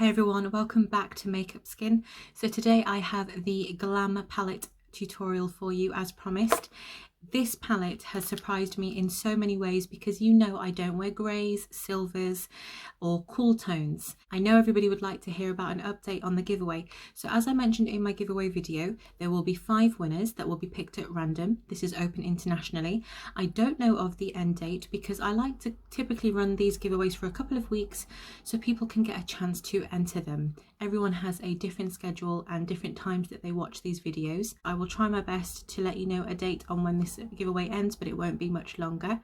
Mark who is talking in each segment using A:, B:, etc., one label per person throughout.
A: Hey everyone, welcome back to Makeup Skin. So today I have the Glam Palette tutorial for you as promised. This palette has surprised me in so many ways because you know I don't wear greys, silvers or cool tones. I know everybody would like to hear about an update on the giveaway. So as I mentioned in my giveaway video, there will be 5 winners that will be picked at random. This is open internationally. I don't know of the end date because I like to typically run these giveaways for a couple of weeks so people can get a chance to enter them. Everyone has a different schedule and different times that they watch these videos. I will try my best to let you know a date on when this giveaway ends, but it won't be much longer.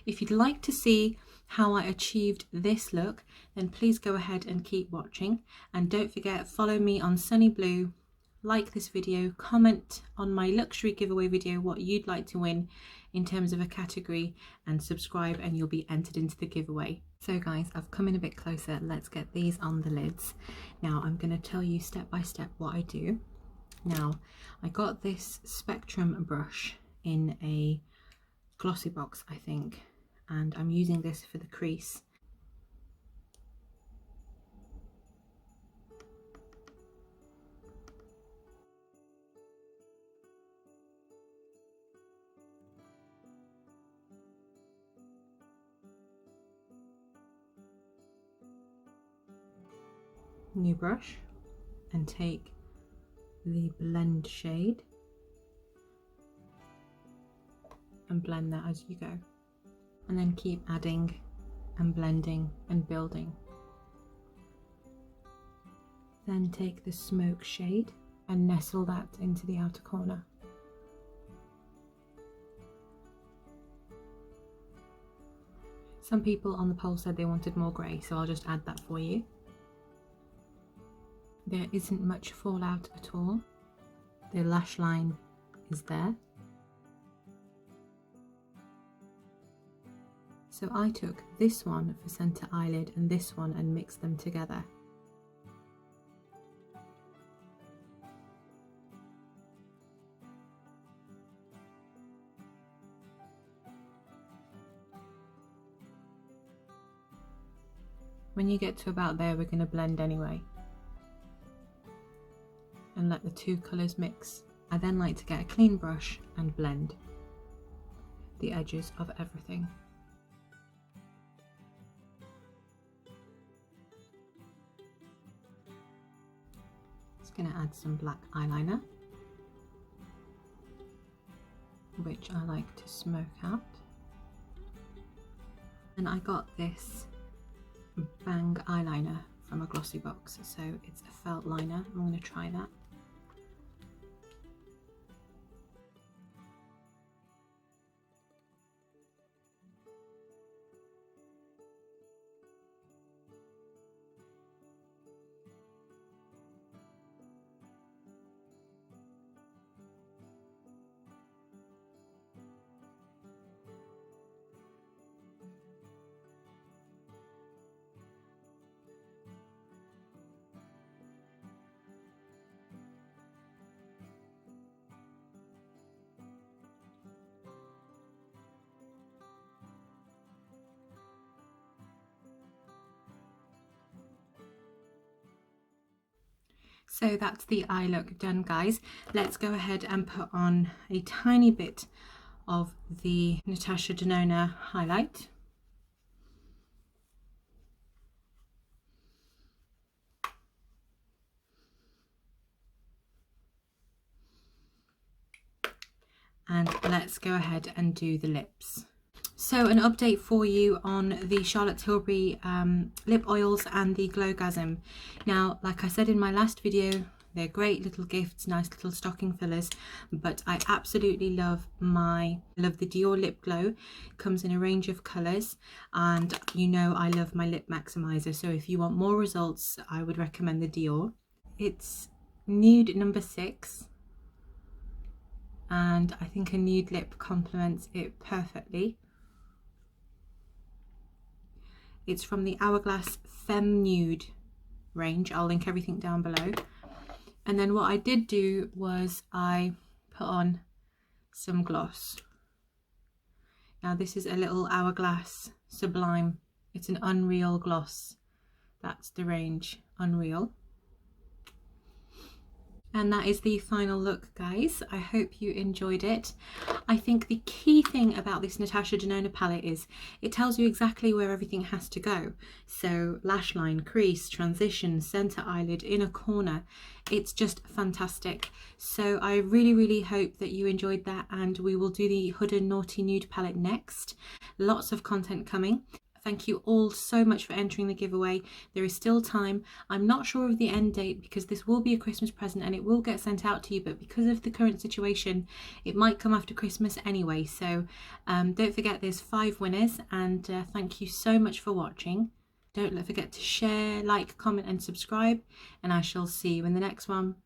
A: If you'd like to see how I achieved this look, then please go ahead and keep watching, and don't forget, follow me on Sunny Blue, like this video, comment on my luxury giveaway video what you'd like to win in terms of a category, and subscribe and you'll be entered into the giveaway. So guys, I've come in a bit closer. Let's get these on the lids. Now I'm going to tell you step by step what I do. Now I got this Spectrum brush in a glossy box, I think, and I'm using this for the crease. New brush, and take the blend shade and blend that as you go, and then keep adding and blending and building. Then take the smoke shade and nestle that into the outer corner. Some people on the poll said they wanted more grey, so I'll just add that for you. There isn't much fallout at all. The lash line is there. So I took this one for centre eyelid and this one and mixed them together. When you get to about there, we're going to blend anyway and let the two colours mix. I then like to get a clean brush and blend the edges of everything. Just going to add some black eyeliner, which I like to smoke out. And I got this Bang eyeliner from a glossy box, so it's a felt liner. I'm going to try that. So that's the eye look done, guys. Let's go ahead and put on a tiny bit of the Natasha Denona highlight. And let's go ahead and do the lips. So an update for you on the Charlotte Tilbury lip oils and the Glowgasm. Now, like I said in my last video, they're great little gifts, nice little stocking fillers, but I absolutely love the DIOR lip glow. It comes in a range of colours, and you know I love my lip maximizer, so if you want more results, I would recommend the DIOR. It's nude number 6. And I think a nude lip complements it perfectly. It's from the Hourglass Femme Nude range. I'll link everything down below. And then what I did do was I put on some gloss. Now this is a little Hourglass Sublime. It's an Unreal gloss That's the range Unreal. And that is the final look, guys. I hope you enjoyed it. I think the key thing about this Natasha Denona palette is it tells you exactly where everything has to go. So lash line, crease, transition, center eyelid, inner corner. It's just fantastic. So I really hope that you enjoyed that, and we will do the Huda Naughty Nude palette next. Lots of content coming. Thank you all so much for entering the giveaway. There is still time. I'm not sure of the end date because this will be a Christmas present and it will get sent out to you, but because of the current situation, it might come after Christmas anyway. So don't forget there's 5 winners, and thank you so much for watching. Don't forget to share, like, comment and subscribe, and I shall see you in the next one.